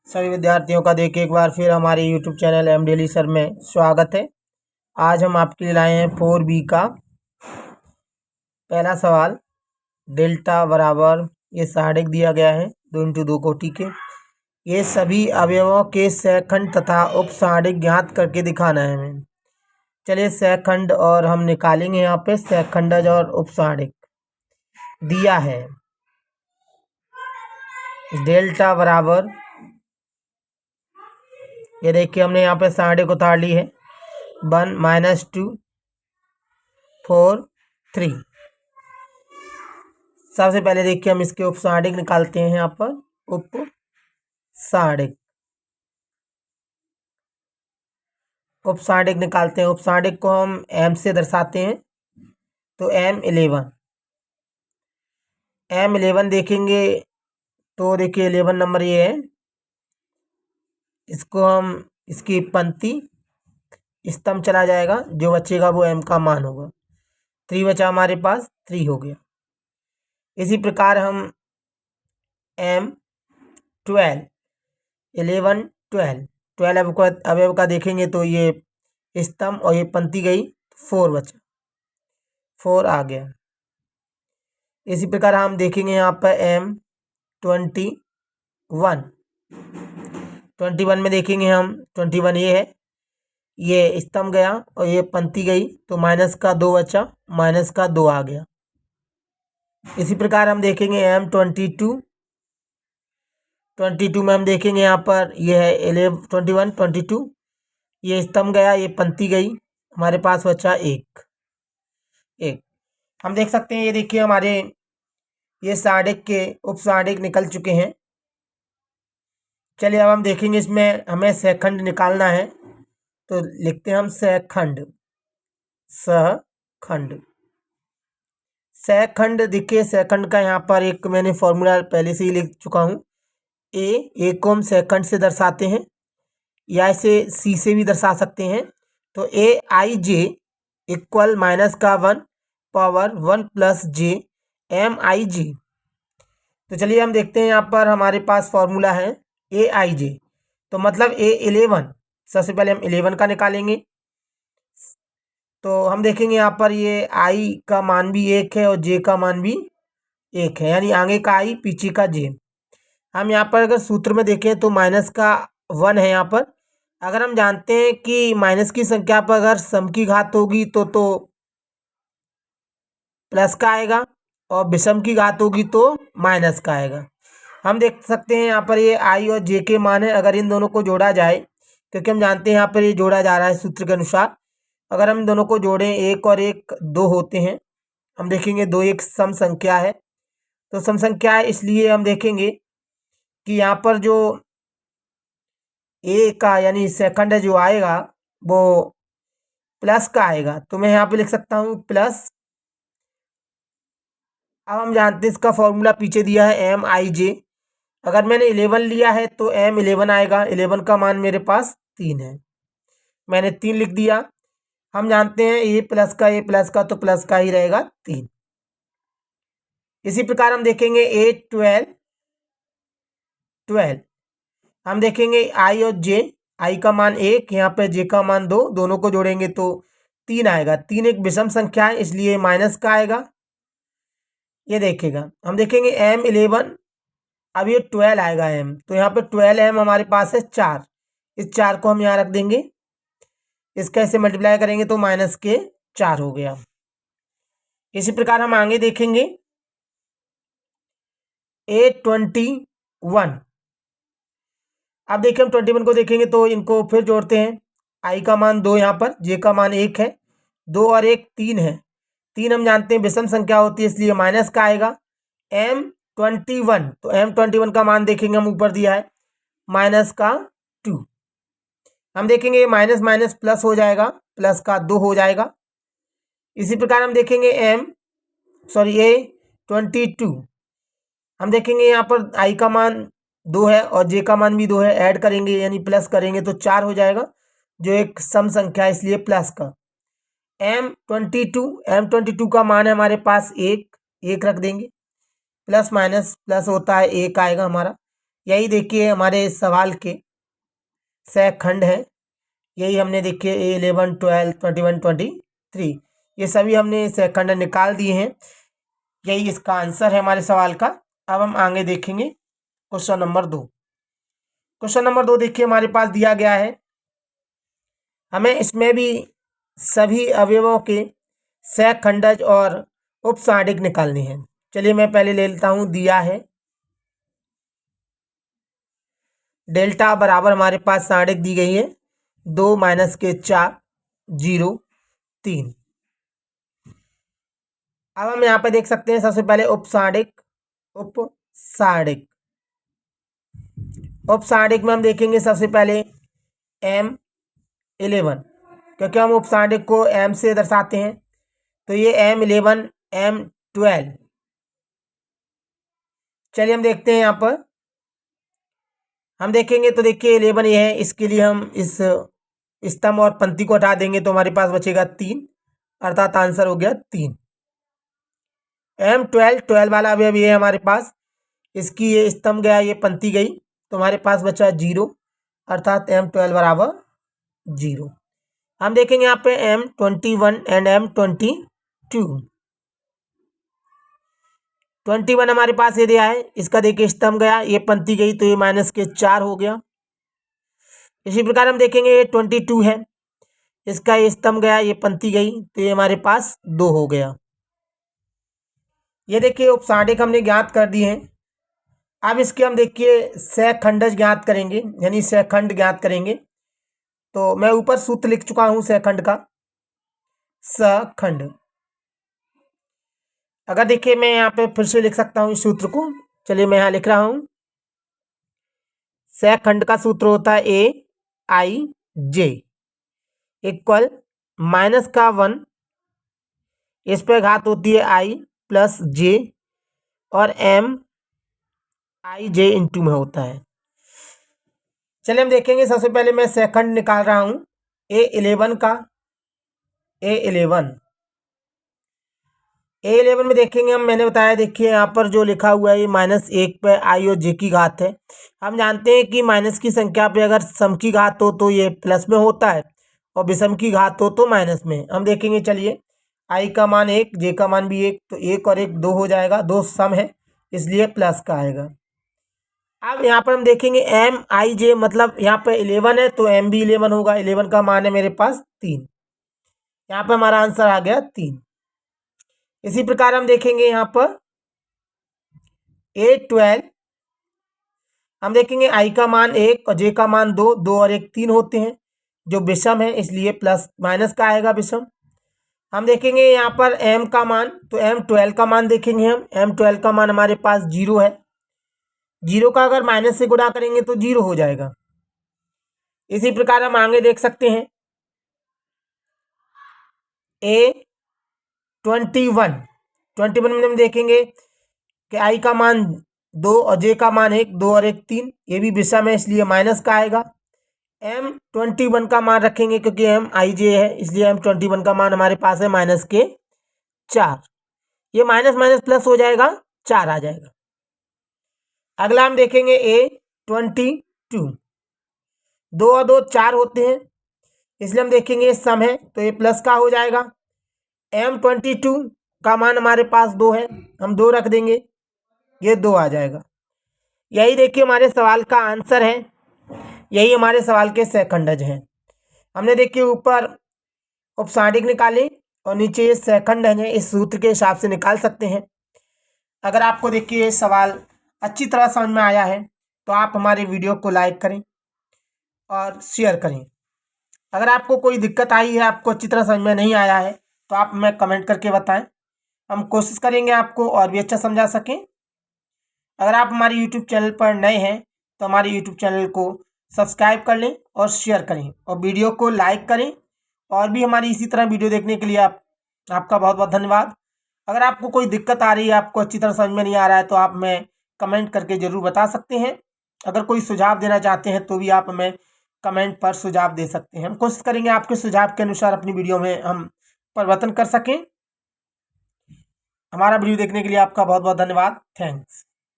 सभी विद्यार्थियों का देखिए एक बार फिर हमारे YouTube channel M daily sir में स्वागत है। आज हम आपके लिए लाए हैं 4B का पहला सवाल। डेल्टा बराबर ये साढ़े दिया गया है 2 × 2 कोटि के। ये सभी अवयवों के सहखंड तथा उपसाढ़िक ज्ञात करके दिखाना है हमें। चलिए सहखंड और हम निकालेंगे यहाँ पे सहखंडज और उपसाढ़िक दिया है। डेल्टा बराबर ये देखिए हमने यहाँ पे साढ़े को उतार ली है 1 - 2 4 3। सबसे पहले देखिए हम इसके उपसाढ़िक निकालते हैं। यहाँ पर उपसाढ़िक निकालते हैं। उपसाढ़िक को हम m से दर्शाते हैं तो m11 देखेंगे तो देखिए 11 नंबर ये है। इसको हम इसकी पंक्ति स्तंभ चला जाएगा, जो बचेगा वो m का मान होगा। 3 बचा हमारे पास, 3 हो गया। इसी प्रकार हम M12 11 12 अवयव का देखेंगे तो ये स्तंभ और ये पंक्ति गई, 4 बचा, 4 आ गया। इसी प्रकार हम देखेंगे यहाँ पर M21 में देखेंगे हम 21 ये है, ये स्तंभ गया और ये पंक्ति गई तो माइनस का 2 बचा, माइनस का 2 आ गया। इसी प्रकार हम देखेंगे M22 में हम देखेंगे यहाँ पर ये है 22 ये स्तंभ गया, ये पंक्ति गई, हमारे पास बचा 1। हम देख सकते हैं, ये देखिए हमारे ये साढ़िक के उपसाढ़िक निकल चुके हैं। चलिए अब हम देखेंगे इसमें हमें सहखंड निकालना है तो लिखते हैं हम सहखंड देखिए सहखंड का यहाँ पर एक मैंने फॉर्मूला पहले से ही लिख चुका हूँ। ए को हम सहखंड से दर्शाते हैं या इसे सी से भी दर्शा सकते हैं। तो AIJ इक्वल माइनस का 1 पावर 1 + j MIJ। तो चलिए हम देखते हैं, यहाँ पर हमारे पास फॉर्मूला है AIJ तो मतलब A11। सबसे पहले हम 11 का निकालेंगे तो हम देखेंगे यहाँ पर ये I का मान भी 1 है और J का मान भी 1 है, यानी आगे का I पीछे का J। हम यहाँ पर अगर सूत्र में देखें तो माइनस का 1 है यहाँ पर। अगर हम जानते हैं कि माइनस की संख्या पर अगर सम की घात होगी तो प्लस का आएगा और विषम की घात होगी तो माइनस का आएगा। हम देख सकते हैं यहाँ पर ये I और J के मान है। अगर इन दोनों को जोड़ा जाए, क्योंकि हम जानते हैं यहाँ पर ये जोड़ा जा रहा है सूत्र के अनुसार, अगर हम दोनों को जोड़ें 1 और 1 2 होते हैं। हम देखेंगे 2 एक सम संख्या है, तो सम संख्या है इसलिए हम देखेंगे कि यहाँ पर जो ए का यानी सेकंड जो आएगा वो प्लस का आएगा, तो मैं यहाँ पे लिख सकता हूँ प्लस। अब हम जानते हैं इसका फॉर्मूला पीछे दिया है MIJ। अगर मैंने 11 लिया है तो M11 आएगा। 11 का मान मेरे पास 3 है, मैंने 3 लिख दिया। हम जानते हैं ये प्लस का तो प्लस का ही रहेगा 3। इसी प्रकार हम देखेंगे A12 हम देखेंगे I और J। I का मान 1, यहाँ पे J का मान 2, दोनों को जोड़ेंगे तो 3 आएगा। 3 एक विषम संख्या है इसलिए माइनस का आएगा। ये देखेगा, हम देखेंगे M11, अब ये 12 आएगा M, तो यहाँ पे 12 M हमारे पास है 4। इस 4 को हम यहाँ रख देंगे, इसका ऐसे मल्टीप्लाई करेंगे तो माइनस के 4 हो गया। इसी प्रकार हम आगे देखेंगे A21। अब देखिए हम 21 को देखेंगे तो इनको फिर जोड़ते हैं। I का मान 2, यहाँ पर J का मान 1 है, 2 और 1 3 है। 3 हम जानते हैं विषम संख्या होती है इसलिए माइनस का आएगा। M21 तो M21 का मान देखेंगे हम ऊपर दिया है माइनस का 2। हम देखेंगे माइनस माइनस प्लस हो जाएगा, प्लस का 2 हो जाएगा। इसी प्रकार हम देखेंगे A22। हम देखेंगे यहाँ पर I का मान 2 है और J का मान भी 2 है, ऐड करेंगे यानी प्लस करेंगे तो 4 हो जाएगा, जो एक सम संख्या है इसलिए प्लस का। M22 का मान है हमारे पास 1 रख देंगे, प्लस माइनस प्लस होता है 1 आएगा हमारा। यही देखिए हमारे सवाल के सह खंड है। यही हमने देखिए 11, 12, 21, 23 ये सभी हमने सह खंड निकाल दिए हैं। यही इसका आंसर है हमारे सवाल का। अब हम आगे देखेंगे क्वेश्चन नंबर 2। क्वेश्चन नंबर 2 देखिए हमारे पास दिया गया है। हमें इसमें भी सभी अवयवों के सहखंडज और उपसांडिक निकालने हैं। चलिए मैं पहले ले लेता हूं। दिया है डेल्टा बराबर हमारे पास साणिक दी गई है 2 - के 4 0 3। अब हम यहाँ पे देख सकते हैं सबसे पहले उपसांडिक में हम देखेंगे सबसे पहले M11 क्योंकि हम उपसांडिक को M से दर्शाते हैं तो ये M11 M12। चलिए हम देखते हैं यहाँ पर हम देखेंगे तो देखिए 11 ये है, इसके लिए हम इस स्तंभ और पंक्ति को हटा देंगे तो हमारे पास बचेगा 3 अर्थात आंसर हो गया 3। M12 वाला अवयव ये है हमारे पास, इसकी ये स्तंभ गया ये पंक्ति गई तो हमारे पास बचा 0 अर्थात M12 बराबर 0। हम देखेंगे यहाँ पे M21 एंड M22। 21 हमारे पास ये दिया है, इसका देखिए स्तंभ गया ये पंक्ति गई तो ये -4 हो गया। इसी प्रकार हम देखेंगे ये 22 है, इसका ये स्तंभ गया ये पंक्ति गई तो ये हमारे पास 2 हो गया। ये देखिए उपसांडिक हमने ज्ञात कर दिए हैं। अब इसके हम देखिए सहखंडज ज्ञात करेंगे यानी सहखंड ज्ञात करेंगे। तो मैं ऊपर सूत्र लिख चुका हूं सहखंड का। सहखंड अगर देखिए मैं यहाँ पे फिर से लिख सकता हूँ इस सूत्र को। चलिए मैं यहाँ लिख रहा हूँ। सहखंड का सूत्र होता है AIJ इक्वल -1 इस पे घात होती है I + J और MIJ इंटू में होता है। चलिए हम देखेंगे सबसे पहले मैं सहखंड निकाल रहा हूँ A11 का। A11 में देखेंगे हम, मैंने बताया देखिए यहाँ पर जो लिखा हुआ है ये -1 पे I और J की घात है। हम जानते हैं कि माइनस की संख्या पे अगर सम की घात हो तो ये प्लस में होता है और विषम की घात हो तो माइनस में। हम देखेंगे चलिए I का मान 1 J का मान भी 1 तो 1 और 1 2 हो जाएगा, 2 सम है इसलिए प्लस का आएगा। अब यहाँ पर हम देखेंगे MIJ मतलब यहाँ पे 11 है तो M भी 11 होगा। 11 का मान है मेरे पास 3, यहाँ पर हमारा आंसर आ गया 3। इसी प्रकार हम देखेंगे यहाँ पर A12 हम देखेंगे I का मान 1 और J का मान 2, 2 और 1 3 होते हैं जो विषम है इसलिए प्लस माइनस का आएगा विषम। हम देखेंगे यहाँ पर M का मान तो M12 का मान देखेंगे हम। M12 का मान हमारे पास 0 है, 0 का अगर माइनस से गुणा करेंगे तो 0 हो जाएगा। इसी प्रकार हम आगे देख सकते हैं A21 में हम देखेंगे कि I का मान 2 और J का मान 1, 2 और 1 3, ये भी विषम है इसलिए माइनस का आएगा। M21 का मान रखेंगे क्योंकि MIJ है इसलिए M21 का मान हमारे पास है -4। ये माइनस माइनस प्लस हो जाएगा 4 आ जाएगा। अगला हम देखेंगे A22 2 और 2 4 होते हैं इसलिए हम देखेंगे ये सम है तो ये प्लस का हो जाएगा। M22 का मान हमारे पास 2 है, हम 2 रख देंगे ये 2 आ जाएगा। यही देखिए हमारे सवाल का आंसर है, यही हमारे सवाल के सहखंडज हैं। हमने देखिए ऊपर उपसांडिक निकाले और नीचे ये सहखंडज हैं, इस सूत्र के हिसाब से निकाल सकते हैं। अगर आपको देखिए सवाल अच्छी तरह समझ में आया है तो आप हमारे वीडियो को लाइक करें और शेयर करें। अगर आपको कोई दिक्कत आई है, आपको अच्छी तरह समझ में नहीं आया है तो आप हमें कमेंट करके बताएं, हम कोशिश करेंगे आपको और भी अच्छा समझा सकें। अगर आप हमारे यूट्यूब चैनल पर नए हैं तो हमारे यूट्यूब चैनल को सब्सक्राइब कर लें और शेयर करें और वीडियो को लाइक करें। और भी हमारी इसी तरह वीडियो देखने के लिए आपका बहुत बहुत धन्यवाद। अगर आपको कोई दिक्कत आ रही है, आपको अच्छी तरह समझ में नहीं आ रहा है तो आप हमें कमेंट करके ज़रूर बता सकते हैं। अगर कोई सुझाव देना चाहते हैं तो भी आप हमें कमेंट पर सुझाव दे सकते हैं। हम कोशिश करेंगे आपके सुझाव के अनुसार अपनी वीडियो में हम परिवर्तन कर सकें। हमारा वीडियो देखने के लिए आपका बहुत बहुत धन्यवाद। थैंक्स।